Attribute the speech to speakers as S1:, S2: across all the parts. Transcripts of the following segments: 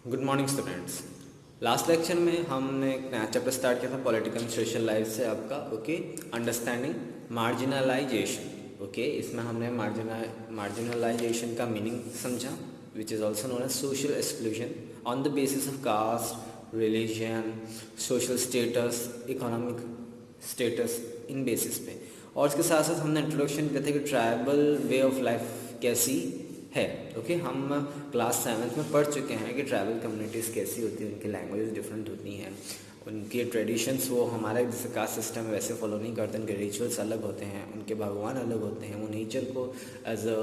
S1: Good morning students. Last lecture में हमने एक नया चैप्टर स्टार्ट किया था पॉलिटिकल सोशल लाइफ से आपका अंडरस्टैंडिंग मार्जिनलाइजेशन। इसमें हमने मार्जिनलाइजेशन का मीनिंग समझा, which is also known as social exclusion on the basis of caste, religion, social status, economic status, in basis पे। और इसके साथ साथ हमने इंट्रोडक्शन किया था कि ट्राइबल वे ऑफ लाइफ कैसी है। हम क्लास 7th में पढ़ चुके हैं कि ट्राइबल कम्युनिटीज़ कैसी होती हैं, उनकी लैंग्वेज डिफरेंट होती हैं, उनके ट्रेडिशंस वो हमारा जैसे कास्ट सिस्टम वैसे फॉलो नहीं करते, उनके रिचुअल्स अलग होते हैं, उनके भगवान अलग होते हैं, वो नेचर को एज अ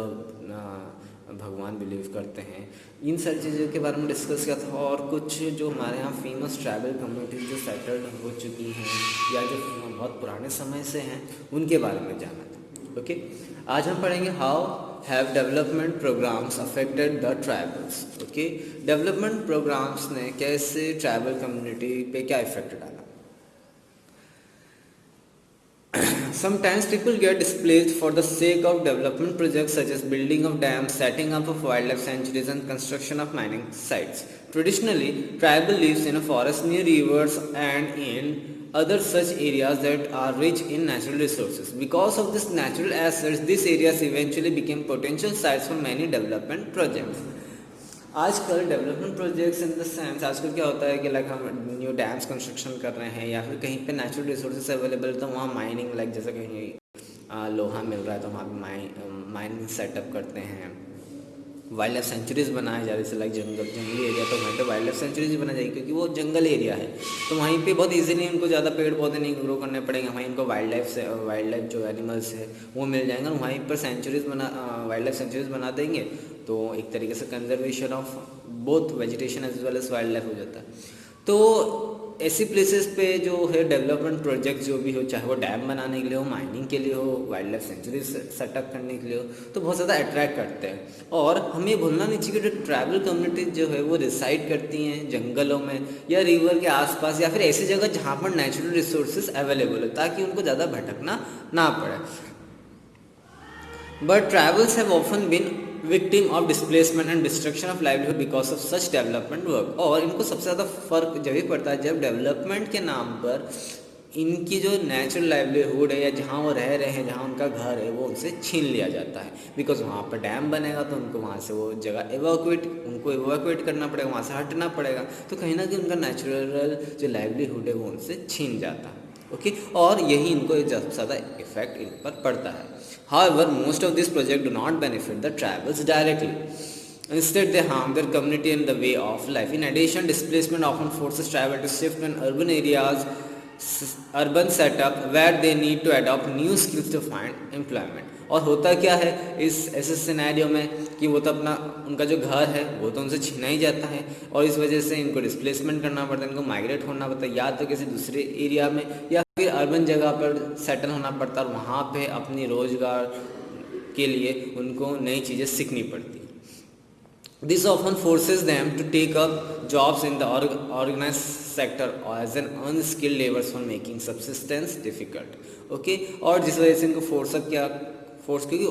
S1: भगवान बिलीव करते हैं। इन सारी चीज़ों के बारे में डिस्कस किया था। और कुछ जो हमारे यहाँ फेमस ट्राइबल कम्युनिटीज़ जो सेटल्ड हो चुकी हैं या जो बहुत पुराने समय से हैं, उनके बारे में जाना था। आज हम पढ़ेंगे how have development programs affected the tribals. Development programs ने कैसे ट्राइबल कम्युनिटी पे क्या इफेक्ट डाला। Sometimes people get displaced for the sake of development projects such as building of dams, setting up of wildlife sanctuaries and construction of mining sites. Traditionally, tribal lives in a forest near rivers and in other such areas that are rich in natural resources. Because of this natural assets, these areas eventually became potential sites for many development projects. आजकल development projects in the sense आजकल क्या होता है कि like हम new dams construction कर रहे हैं या फिर कहीं पे नेचुरल रिसोर्सेज अवेलेबल, तो वहाँ माइनिंग लाइक जैसे कहीं लोहा मिल रहा है तो वहाँ पे माइनिंग सेटअप करते हैं। वाइल्ड लाइफ सेंचुरीज बनाए जा रही है, लाइक जंगली एरिया, तो वहाँ पे वाइल्ड लाइफ सेंचुरीज बनाई जाएगी क्योंकि वो जंगल एरिया है, तो वहीं पे बहुत इजीली उनको ज़्यादा पेड़ पौधे नहीं ग्रो करने पड़ेंगे, वहीं इनको वाइल्ड लाइफ जो एनिमल्स है वो मिल जाएंगे, वहीं पर वाइल्ड लाइफ सेंचुरीज बना देंगे, तो एक तरीके से conservation of both vegetation as well as wildlife हो जाता है। तो ऐसी प्लेसेस पे जो है डेवलपमेंट प्रोजेक्ट जो भी हो, चाहे वो डैम बनाने के लिए हो, माइनिंग के लिए हो, वाइल्ड लाइफ सेंचुरी सेटअप करने के लिए हो, तो बहुत ज़्यादा अट्रैक्ट करते हैं। और हमें भूलना नहीं चाहिए कि जो ट्राइबल कम्युनिटीज जो है वो रिसाइड करती हैं जंगलों में या रिवर के आसपास या फिर ऐसी जगह जहाँ पर नेचुरल रिसोर्सेज अवेलेबल है, ताकि उनको ज़्यादा भटकना ना पड़े। But tribals have often been victim of displacement and destruction of livelihood because of such development work। और इनको सबसे ज़्यादा फर्क जब ही पड़ता है जब डेवलपमेंट के नाम पर इनकी जो नेचुरल लाइवलीहुड है या जहाँ वो रह रहे हैं, जहाँ उनका घर है, वो उनसे छीन लिया जाता है। बिकॉज वहाँ पर डैम बनेगा तो उनको वहाँ से वो जगह एवाकुएट करना पड़ेगा, वहाँ से हटना पड़ेगा, तो कहीं ना कहीं उनका नेचुरल जो लाइवलीहुड है वो उनसे छीन जाता है। और यही इनको सबसे ज़्यादा इफेक्ट इन पर पड़ता है। However, most of these projects do not benefit the tribals directly. Instead, they harm their community and the way of life. In addition, displacement often forces tribal to shift in urban areas, urban setup, where they need to adopt new skills to find employment. और होता क्या है इस ऐसे scenario में कि वो तो अपना उनका जो घर है वो तो उनसे छीना ही जाता है, और इस वजह से इनको डिस्प्लेसमेंट करना पड़ता है, इनको माइग्रेट होना पड़ता है, या तो किसी दूसरे एरिया में या फिर अर्बन जगह पर सेटल होना पड़ता है, और वहाँ पे अपनी रोज़गार के लिए उनको नई चीज़ें सीखनी पड़ती है। This often forces them to take up jobs in the organized sector as an unskilled labor for making subsistence difficult। और जिस वजह से इनको फोर्स क्योंकि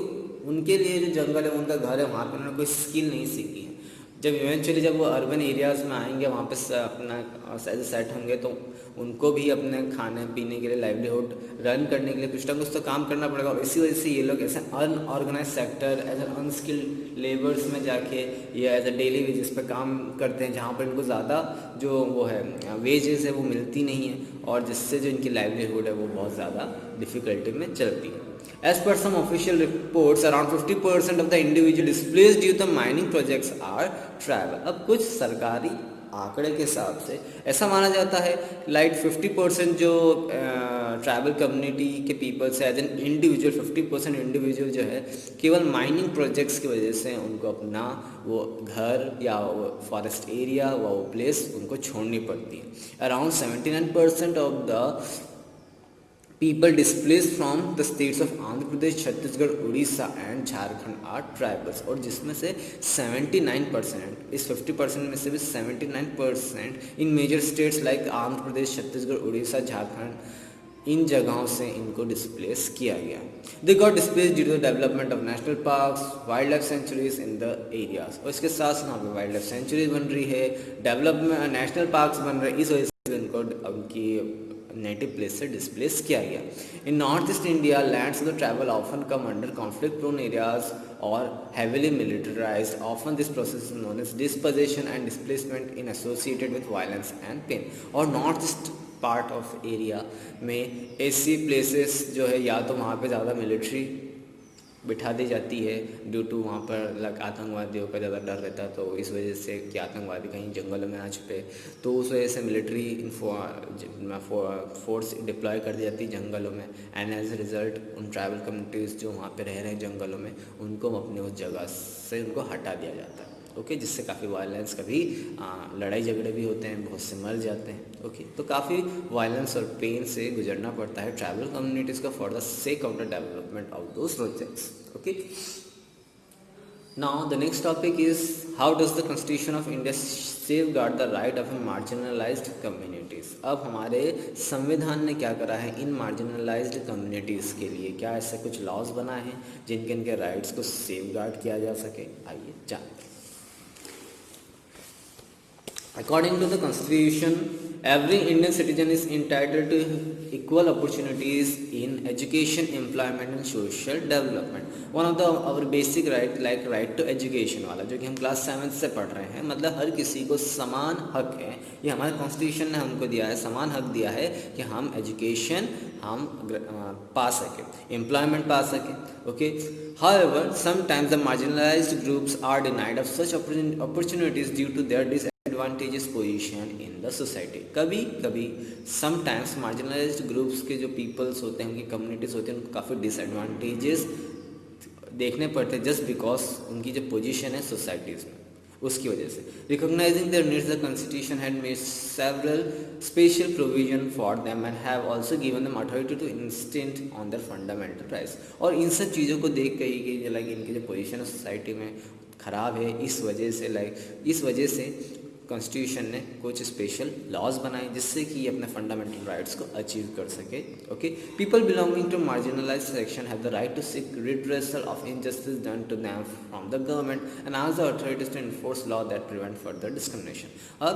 S1: उनके लिए जो जंगल है उनका घर है, वहाँ पे उन्होंने कोई स्किल नहीं सीखी है। जब वो अर्बन एरियाज़ में आएंगे, वहाँ पे अपना सेट होंगे, तो उनको भी अपने खाने पीने के लिए, लाइवलीहुड रन करने के लिए कुछ ना कुछ तो काम करना पड़ेगा। और इसी वजह से ये लोग ऐसे unorganise sector as an unskilled labours में जाके या एज अ डेली वेजेस पे काम करते हैं, जहाँ पर इनको ज़्यादा जो वो है वेजेस है वो मिलती नहीं है, और जिससे जो इनकी लाइवलीहुड है वो बहुत ज़्यादा डिफ़िकल्टी में चलती है। As per some official reports, around 50% of the individual displaced due to mining projects are tribal। अब कुछ सरकारी आंकड़े के हिसाब से ऐसा माना जाता है लाइक 50% जो ट्राइबल कम्युनिटी के पीपल्स है एज एन इंडिविजुअल, 50% इंडिविजुअल जो है केवल माइनिंग प्रोजेक्ट्स की वजह से उनको अपना वो घर या वो फॉरेस्ट एरिया वो प्लेस उनको छोड़नी पड़ती है। Around 79% of the people displaced from the states of Andhra Pradesh, Chhattisgarh, Odisha and Jharkhand are tribals। और जिसमें से 79%, इस 50% में से भी 79% in major states like Andhra Pradesh, Chhattisgarh, Orissa, Jharkhand इन जगहों से इनको डिस्प्लेस किया गया। They got displaced due to the development of national parks, wildlife sanctuaries in the areas. और इसके साथ साथ वहाँ पे वाइल्ड लाइफ सेंचुरीज बन रही है, डेवलपमेंट नेशनल पार्क्स बन रहे हैं, इस वजह से इनको उनकी नेटिव प्लेस से डिस्प्लेस किया गया। In north east India lands of the travel often come under conflict prone areas और heavily militarized. Often this process is known as dispossession and displacement in associated with violence and pain. और north east part of area में ऐसी places जो है या तो वहाँ पे ज़्यादा मिलिट्री बिठा दी जाती है ड्यू टू वहाँ पर आतंकवादियों का ज़्यादा डर रहता है, तो इस वजह से कि आतंकवादी कहीं जंगलों में ना छुपे, तो उस वजह से मिलिट्री फोर्स डिप्लॉय कर दी जाती है जंगलों में। एंड एज ए रिज़ल्ट उन ट्राइबल कम्युनिटीज़ जो वहाँ पे रह रहे हैं जंगलों में, उनको अपने उस जगह से उनको हटा दिया जाता है। ओके, जिससे काफ़ी वायलेंस, कभी लड़ाई झगड़े भी होते हैं, बहुत से मर जाते हैं। ओके, तो काफ़ी वायलेंस और पेन से गुजरना पड़ता है ट्राइबल कम्युनिटीज़ का for the sake of the development of those projects. Okay, now the next topic is how does the constitution of India safeguard the right of marginalised communities. अब हमारे संविधान ने क्या करा है इन मार्जिनलाइज्ड कम्युनिटीज़ के लिए, क्या ऐसे कुछ लॉज बनाए हैं जिनके इनके राइट्स को सेफगार्ड किया जा सके। आइए जानते हैं। According to the Constitution, every Indian citizen is entitled to equal opportunities in education, employment and social development. One of the our basic right, like right to education वाला, जो कि हम क्लास 7 से पढ़ रहे हैं, मतलब हर किसी को समान हक है। ये हमारे कॉन्स्टिट्यूशन ने हमको दिया है, समान हक दिया है कि हम एजुकेशन हम पा सकें, एम्प्लॉयमेंट पा सकें। Okay, however, sometimes the marginalized groups are denied of such opportunities due to their disadvantageous position in the society. कभी कभी समटाइम्स मार्जिनलाइज्ड ग्रुप्स के जो पीपल्स होते हैं, उनकी कम्युनिटीज़ होती हैं, उनको काफ़ी डिसएडवांटेजेस देखने पड़ते हैं जस्ट बिकॉज उनकी जो पोजीशन है सोसाइटीज़ में, उसकी वजह से। Recognising their needs the constitution had made several special provision for them and have also given them authority to instant on their fundamental rights. और इन सब चीज़ों को देख कर कि लाइक इनकी जो पोजीशन है सोसाइटी में ख़राब है, इस वजह से कॉन्स्टिट्यूशन ने कुछ स्पेशल लॉज बनाए जिससे कि ये अपने फंडामेंटल राइट्स को अचीव कर सके। Okay, people belonging to marginalised section have the right to seek redressal of injustice done to them from the government and ask the authorities to enforce law that prevent further discrimination. अब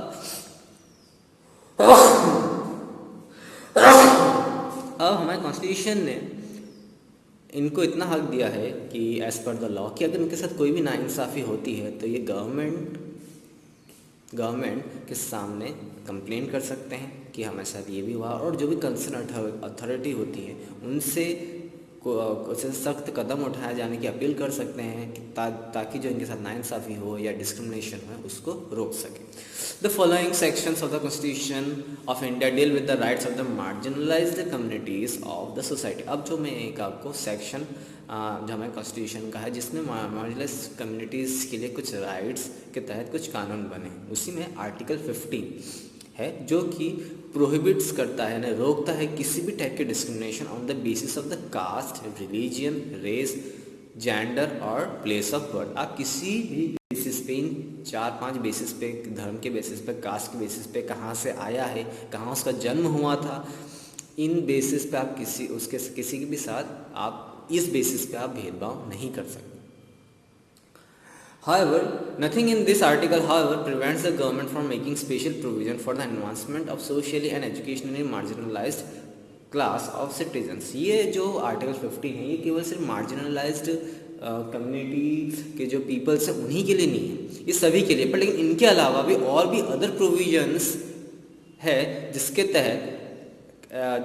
S1: हमारे constitution ने इनको इतना हक दिया है कि as per the law कि अगर इनके साथ कोई भी नाइंसाफ़ी होती है तो ये गवर्नमेंट के सामने कंप्लेन कर सकते हैं कि हमारे साथ ये भी हुआ, और जो भी कंसर्न अथॉरिटी होती है उनसे कुछ सख्त कदम उठाए जाने की अपील कर सकते हैं कि ताकि जो इनके साथ नाइंसाफ़ी हो या डिस्क्रिमिनेशन हो उसको रोक सके। The following sections of the constitution of India deal with the rights of the marginalised communities of the society. अब जो मैं एक आपको सेक्शन जो हमारे कॉन्स्टिट्यूशन का है जिसमें मार्जिनलाइज कम्युनिटीज़ के लिए कुछ राइट्स के तहत कुछ कानून बने, उसी में आर्टिकल 15 है जो कि प्रोहिबिट्स करता है, यानी रोकता है किसी भी टाइप के discrimination on the basis of the caste, religion, race, gender और प्लेस ऑफ बर्थ। आप किसी भी बेसिस पे, इन 4-5 बेसिस पे, धर्म के बेसिस पे, कास्ट के बेसिस पे, कहाँ से आया है, कहाँ उसका जन्म हुआ था, इन बेसिस पे आप किसी के भी साथ आप इस बेसिस पे आप भेदभाव नहीं कर सकते। However, nothing in this article, however, prevents the government from making special provision for the advancement of socially and educationally marginalized class of citizens. ये जो आर्टिकल 15 है ये केवल सिर्फ मार्जिनलाइज्ड कम्युनिटी के जो पीपल्स हैं उन्हीं के लिए नहीं है, ये सभी के लिए, पर लेकिन इनके अलावा भी और भी अदर प्रोविजंस है जिसके तहत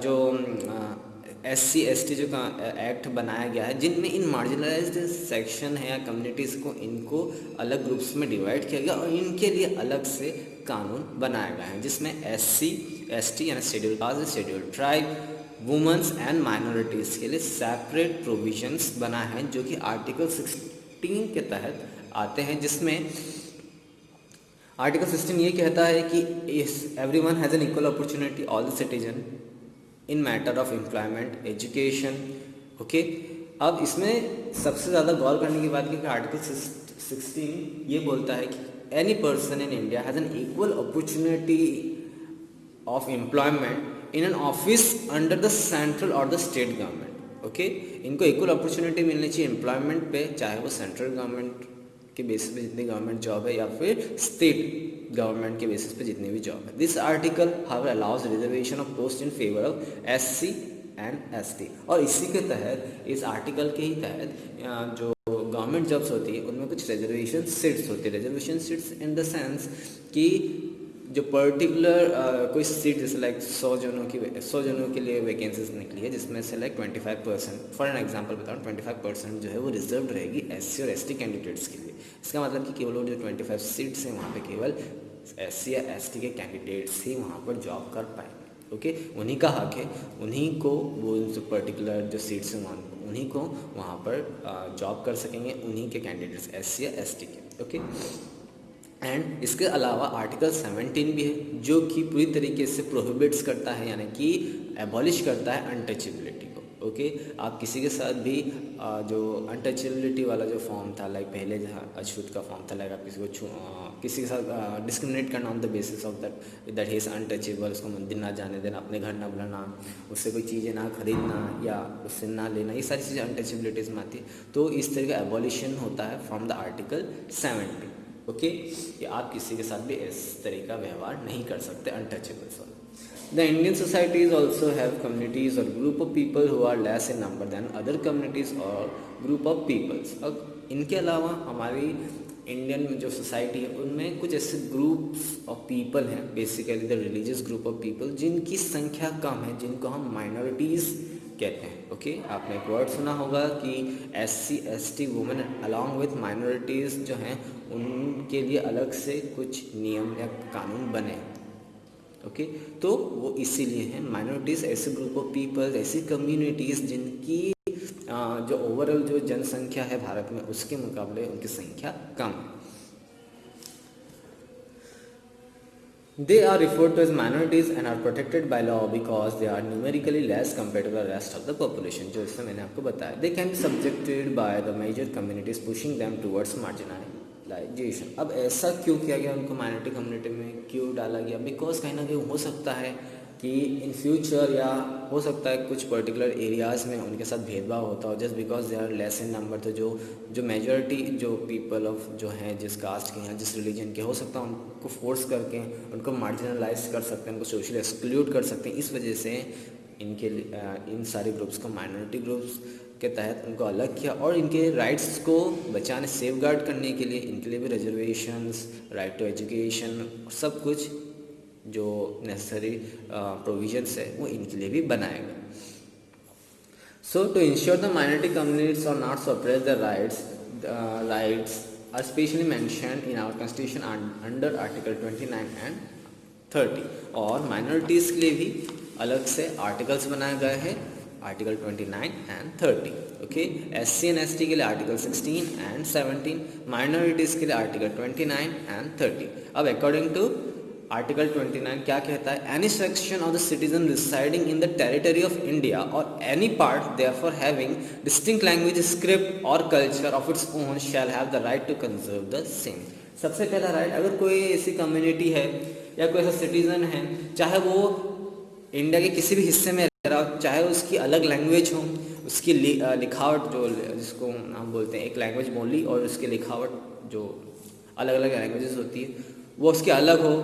S1: जो SC/ST जो का एक्ट बनाया गया है, जिनमें इन मार्जिनलाइज्ड सेक्शन है या कम्युनिटीज़ को इनको अलग ग्रुप्स में डिवाइड किया गया और इनके लिए अलग से कानून बनाया गया है, जिसमें SC/ST यानी schedule caste, schedule tribe, women's and minorities के लिए सेपरेट प्रोविजंस बनाए हैं जो कि आर्टिकल 16 के तहत आते हैं, जिसमें आर्टिकल 16 ये कहता है कि everyone has an equal opportunity, all the citizen in matter of employment, education. Okay, अब इसमें सबसे ज़्यादा गौर करने की बात की आर्टिकल 16 ये बोलता है कि any person in India has an equal opportunity of employment, in an office under the central और द स्टेट गवर्नमेंट। ओके, इनको इक्वल अपॉर्चुनिटी मिलनी चाहिए एम्प्लॉयमेंट पे, चाहे वो सेंट्रल गवर्नमेंट के बेसिस पे जितनी गवर्नमेंट जॉब है या फिर स्टेट गवर्नमेंट के बेसिस पे जितनी भी जॉब है। This article how allows reservation of post in favour of SC and ST. और इसी के तहत, इस आर्टिकल के ही तहत जो गवर्नमेंट जॉब्स होती है उनमें कुछ रिजर्वेशन सीट्स होती है। Reservation seats in the sense कि जो पर्टिकुलर कोई सीट जैसे लाइक 100 जनों के लिए वैकेंसीज निकली है, जिसमें से लाइक 25%, फॉर एन एग्जांपल बताऊँ, 25% जो है वो रिजर्व रहेगी एससी और एसटी कैंडिडेट्स के लिए। इसका मतलब कि केवल वो जो 25 सीट्स हैं वहाँ पे केवल एससी या एसटी के कैंडिडेट्स ही वहाँ पर जॉब कर पाएंगे। ओके, उन्हीं का हक है, उन्हीं को वो जो पर्टिकुलर जो सीट्स हैं उन्हीं को वहाँ पर जॉब कर सकेंगे, उन्हीं के कैंडिडेट्स एससी या एसटी के। ओके, एंड इसके अलावा आर्टिकल 17 भी है जो कि पूरी तरीके से प्रोहिबिट्स करता है, यानी कि एबॉलिश करता है अनटचेबिलिटी को। ओके, आप किसी के साथ भी जो अनटचेबिलिटी वाला जो फॉर्म था, लाइक पहले जहाँ अछूत का फॉर्म था, लाइक आप किसी के साथ डिस्क्रिमिनेट करना on the basis of that he is untouchable, उसको मंदिर ना जाने देना, अपने घर ना बुलाना, उससे कोई चीज़ें ना खरीदना या उससे ना लेना, ये सारी चीज़ें अनटचेबिलिटीज़ में आती है। तो इस तरह का एबॉलिशन होता है फ्रॉम द आर्टिकल 70। ओके, कि आप किसी के साथ भी इस तरह का व्यवहार नहीं कर सकते अनटचेबल्स वाला। The Indian societies also have communities or group of people who are less in number than other communities or group of peoples. अब इनके अलावा हमारी इंडियन जो सोसाइटी है उनमें कुछ ऐसे ग्रुप्स ऑफ पीपल हैं, basically the religious group of people, जिनकी संख्या कम है, जिनको हम माइनॉरिटीज़ कहते हैं। ओके, आपने एक वर्ड सुना होगा कि SC ST women along with minorities जो हैं उनके लिए अलग से कुछ नियम या कानून बने। ओके, तो वो इसीलिए हैं माइनॉरिटीज़, ऐसे ग्रुप ऑफ पीपल, ऐसी कम्युनिटीज़ जिनकी जो ओवरऑल जो जनसंख्या है भारत में उसके मुकाबले उनकी संख्या कम है। They are referred to as minorities and are protected by law because they are numerically less compared to the rest of the population, जो इसमें मैंने आपको बताया। They can be subjected by the major communities pushing them towards marginalization। अब ऐसा क्यों किया गया, उनको माइनॉरिटी कम्युनिटी में क्यों डाला गया? बिकॉज कहीं ना कहीं हो सकता है कि इन फ्यूचर या हो सकता है कुछ पर्टिकुलर एरियाज़ में उनके साथ भेदभाव होता हो, just because they are less in number. तो जो मेजॉरिटी जो पीपल ऑफ जो हैं जिस कास्ट के हैं, जिस रिलीजन के, हो सकता है उनको फोर्स करके उनको मार्जिनलाइज कर सकते हैं, उनको सोशली एक्सक्लूड कर सकते हैं। इस वजह से इन सारे ग्रुप्स को माइनॉरिटी ग्रुप्स के तहत उनको अलग किया और इनके राइट्स को बचाने, सेफगार्ड करने के लिए इनके लिए भी रिजर्वेशंस, राइट टू एजुकेशन, सब कुछ जो नेसेसरी प्रोविजंस है वो इनके लिए भी बनाए गए। So to ensure the minority communities are not suppress the rights are specially mentioned in our constitution under article 29 and 30। और माइनॉरिटीज़ के लिए भी अलग से आर्टिकल्स बनाए गए हैं, article 29 and 30। Okay, SC and ST के लिए आर्टिकल 16 एंड 17, माइनॉरिटीज़ के लिए आर्टिकल 29 एंड 30। अब अकॉर्डिंग टू आर्टिकल 29 क्या कहता है? Any section of the citizen residing in the territory of India or any part thereof having distinct language, script or culture of its own shall have the right to conserve the same. सबसे पहला right, अगर कोई ऐसी community है या कोई ऐसा citizen है, चाहे वो इंडिया के किसी भी हिस्से में रह रहा हो, चाहे उसकी अलग लैंग्वेज हो, उसकी लिखावट जो जिसको हम बोलते हैं एक लैंग्वेज बोली और उसकी लिखावट जो अलग अलग लैंग्वेजेस होती है वो उसके अलग हो,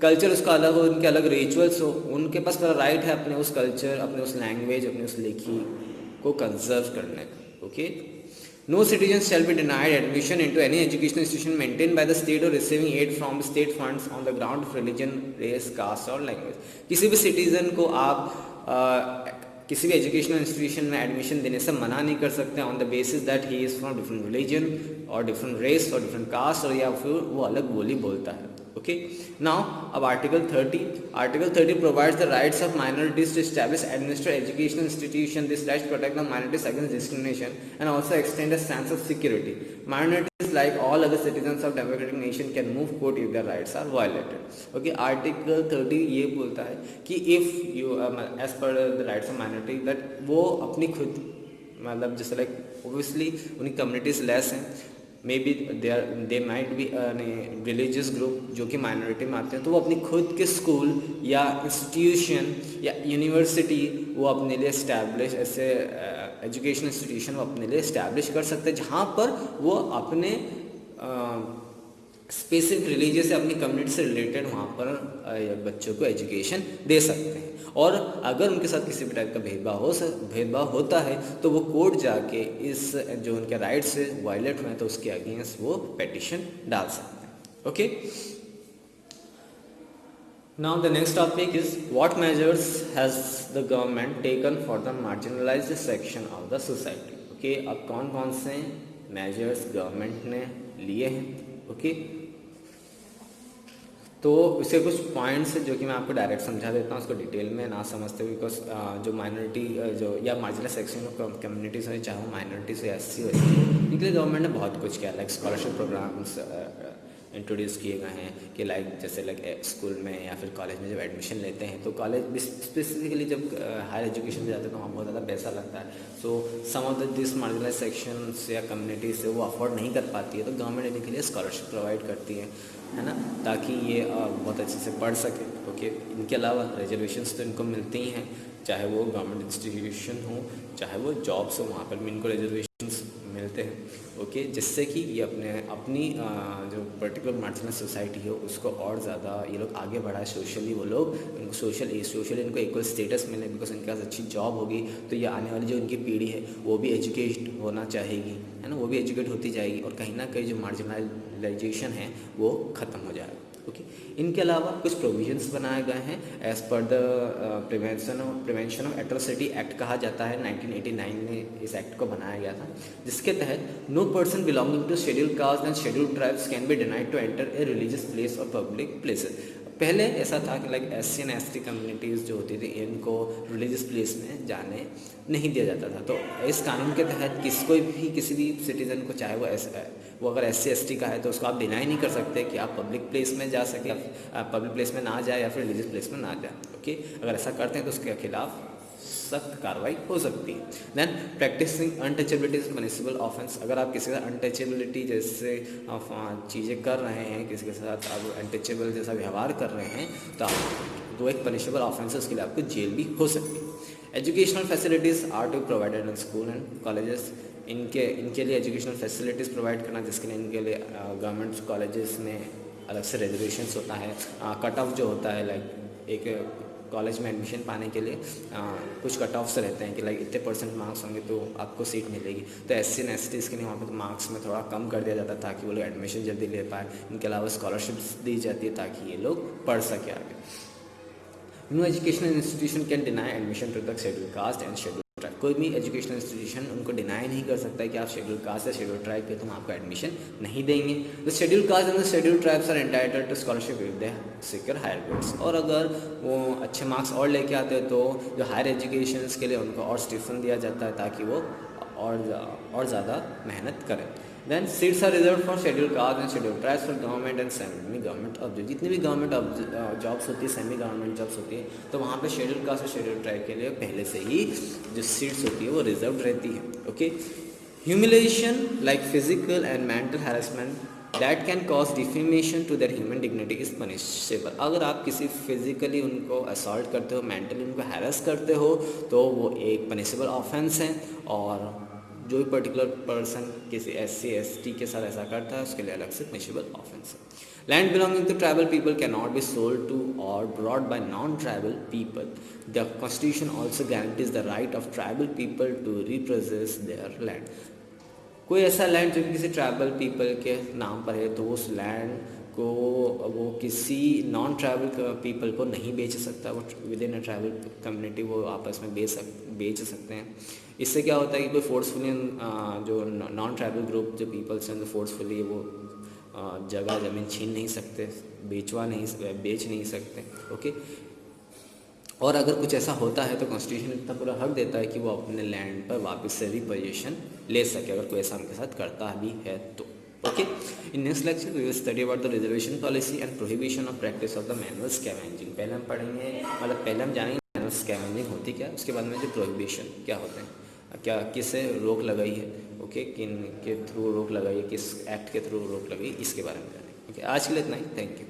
S1: कल्चर उसका अलग हो, उनके अलग रिचुअल्स हो, उनके पास पूरा राइट है अपने उस कल्चर, अपने उस लैंग्वेज, अपने उस लिखी को कंजर्व करने का। Okay, no citizen shall be denied admission into any educational institution maintain by the state or receiving aid from state funds on the ground of religion, race, caste or language. किसी भी citizen को आप किसी भी educational institution में admission देने से मना नहीं कर सकते on the basis that he is from different religion और डिफरेंट रेस और डिफरेंट कास्ट, और या फिर वो अलग बोली बोलता है। ओके, नाउ अब article 30 provides the rights of minorities to establish, administer educational institution. This rights protect the minorities against discrimination and also extend a sense of security. Minorities, like all other citizens of democratic nation, can move court if their rights are violated. Okay, article 30 ये बोलता है कि if you as per the rights of minority that वो अपनी खुद मतलब जैसे like obviously उनकी कम्युनिटीज़ लेस हैं may be they might be religious group जो कि माइनॉरिटी में आते हैं, तो वो अपनी खुद के स्कूल या इंस्टीट्यूशन या यूनिवर्सिटी वो अपने लिए इस्टेब्लिश, ऐसे एजुकेशन इंस्टीट्यूशन वो अपने लिए इस्टेब्लिश कर सकते हैं जहाँ पर वो अपने स्पेसिफिक रिलीजियस या अपनी कम्युनिटी से रिलेटेड वहाँ पर बच्चों को एजुकेशन दे सकते हैं। और अगर उनके साथ किसी भी टाइप का भेदभाव होता है तो वो कोर्ट जाके इस जो उनके राइट्स है वायलेट हुए हैं तो उसके अगेंस्ट वो पेटिशन डाल सकते हैं। Okay, now the next topic is what measures has the government taken for the marginalized section of the society। Okay, अब कौन कौन से मेजर्स गवर्नमेंट ने लिए हैं। ओके, तो इसके कुछ पॉइंट्स जो कि मैं आपको डायरेक्ट समझा देता हूँ, उसको डिटेल में ना समझते हुए, बिकॉज जो माइनॉरिटी जो या मार्जिनल सेक्शन ऑफ कम्युनिटीज़ हो, चाहे वो माइनॉरिटी से एससी हो, इनके लिए गवर्नमेंट ने बहुत कुछ किया, लाइक स्कॉलरशिप प्रोग्राम्स इंट्रोड्यूस किए गए हैं कि लाइक जैसे लाइक स्कूल में या फिर कॉलेज में जब एडमिशन लेते हैं तो कॉलेज स्पेसिफिकली जब हायर एजुकेशन में जाते हैं तो वहाँ बहुत ज़्यादा पैसा लगता है। सो सम ऑफ दिस मार्जिनलाइज सेक्शंस या कम्युनिटी से वो अफोर्ड नहीं कर पाती है, तो गवर्नमेंट इनके लिए स्कॉलरशिप प्रोवाइड करती है ना, ताकि ये बहुत अच्छे से पढ़ सके। ओके, इनके अलावा रिजर्वेशंस तो इनको मिलती ही हैं, चाहे वो गवर्नमेंट इंस्टीट्यूशन हो चाहे वो जॉब्स हो, वहाँ पर भी इनको रिजर्वेशंस मिलते हैं। ओके, जिससे कि ये अपनी जो पर्टिकुलर मार्जिनल सोसाइटी हो उसको और ज़्यादा ये लोग आगे बढ़ाए सोशली, वो लोग इनको सोशली इनको इक्वल स्टेटस मिले, बिकॉज इनके पास अच्छी जॉब होगी तो ये आने वाली जो इनकी पीढ़ी है वो भी एजुकेट होना चाहेगी, है ना, वो भी एजुकेट होती जाएगी और कहीं ना कहीं जो मार्जिनलाइजेशन है वो ख़त्म हो जाएगा। ओके, इनके अलावा कुछ प्रोविजंस बनाए गए हैं as per the prevention of atrocity act कहा जाता है, 1989 में इस एक्ट को बनाया गया था, जिसके तहत no person belonging to scheduled caste and scheduled tribes can be denied to enter a religious place और पब्लिक प्लेसेस। पहले ऐसा था कि like SC and ST communities जो होती थी इनको रिलीजियस प्लेस में जाने नहीं दिया जाता था। तो इस कानून के तहत किसी भी सिटीज़न को, चाहे वो अगर एससी एसटी का है तो उसको आप डिनाई नहीं कर सकते कि आप पब्लिक प्लेस में जा सके, पब्लिक प्लेस में ना जाए या फिर रिलीजियस प्लेस में ना जाए। ओके, अगर ऐसा करते हैं तो उसके खिलाफ सख्त कार्रवाई हो सकती है। Then practising untouchability is punishable offence. अगर आप किसी के साथ अनटचेबिलिटी जैसे चीज़ें कर रहे हैं, किसी के साथ आप अनटचेबल जैसा व्यवहार कर रहे हैं तो वो एक पनिशेबल ऑफेंस है, उसके लिए आपको जेल भी हो सकती है। Educational facilities are to provided in school and colleges. इनके लिए एजुकेशनल फैसिलिटीज़ प्रोवाइड करना, जिसके लिए इनके लिए गवर्नमेंट कॉलेजेस में अलग से रिजर्वेशंस होता है, कट ऑफ जो होता है, लाइक एक कॉलेज में एडमिशन पाने के लिए कुछ कट ऑफ्स रहते हैं कि लाइक इतने % मार्क्स होंगे तो आपको सीट मिलेगी। तो एससी एंड एसटीज़ के लिए वहाँ पे तो मार्क्स में थोड़ा कम कर दिया जाता है ताकि वो लोग एडमिशन जल्दी ले पाए। इनके अलावा स्कॉलरशिप्स दी जाती है ताकि ये लोग पढ़ सके आगे। No educational institution can deny admission to the schedule caste and schedule tribe. कोई भी एजुकेशनल इंस्टीट्यूशन उनको डिनाई नहीं कर सकता है कि आप शेड्यूल कास्ट या शेड्यूल ट्राइब के, तो हम आपको एडमिशन नहीं देंगे। The schedule caste and the schedule tribes are entitled to scholarship if they secure higher grades. और अगर वो अच्छे मार्क्स और लेके आते हैं तो जो हायर एजुकेशन के लिए उनको और स्टिफन दिया जाता है ताकि वो और ज़्यादा मेहनत करें। Then seats are reserve for schedule caste and schedule tribes for government and semi government object. जितनी भी गवर्नमेंट जॉब्स होती है, सेमी गवर्नमेंट जॉब्स होती है, तो वहाँ पे शेड्यूल कास्ट और शेड्यूल ट्राइब के लिए पहले से ही जो सीट्स होती है वो रिजर्व रहती है। Okay, humiliation like physical and mental harassment that can cause defamation to their human dignity is punishable. अगर आप किसी फिजिकली उनको असॉल्ट करते हो, मेंटली उनको हैरेस करते हो, तो वो एक पनिशेबल ऑफेंस है। और जो भी पर्टिकुलर पर्सन किसी एससी एसटी के साथ ऐसा करता है उसके लिए अलग से पनिशेबल ऑफेंस है। Land belonging to tribal people can not be sold to or bought by non tribal people. The constitution also guarantees the right of tribal people to repossess their land. कोई ऐसा land जो कि किसी tribal people के नाम पर है तो उस लैंड को वो किसी नॉन ट्राइबल पीपल को नहीं बेच सकता। वो with in a tribal community वो आपस में बेच सकते हैं। इससे क्या होता है कि कोई फोर्सफुली जो नॉन ट्राइबल ग्रुप जो पीपल्स हैं जो फोर्सफुली वो जगह ज़मीन छीन नहीं सकते, बेच नहीं सकते। ओके, और अगर कुछ ऐसा होता है तो कॉन्स्टिट्यूशन इतना पूरा हक देता है कि वो अपने लैंड पर वापस से रिपोजिशन ले सके, अगर कोई ऐसा उनके साथ करता भी है तो। Okay, in next lecture we will study about the reservation policy and prohibition of practice of the manual scavenging. पहले हम पढ़ेंगे, मतलब पहले हम जानेंगे मैनुअल स्कैवेंजिंग होती क्या है, उसके बाद में जो प्रोहिबिशन क्या होते हैं, क्या किसे रोक लगाई है, ओके, किन के थ्रू रोक लगाई, किस एक्ट के थ्रू रोक लगाई, इसके बारे में जानेंगे। ओके, आज के लिए इतना ही। Thank you.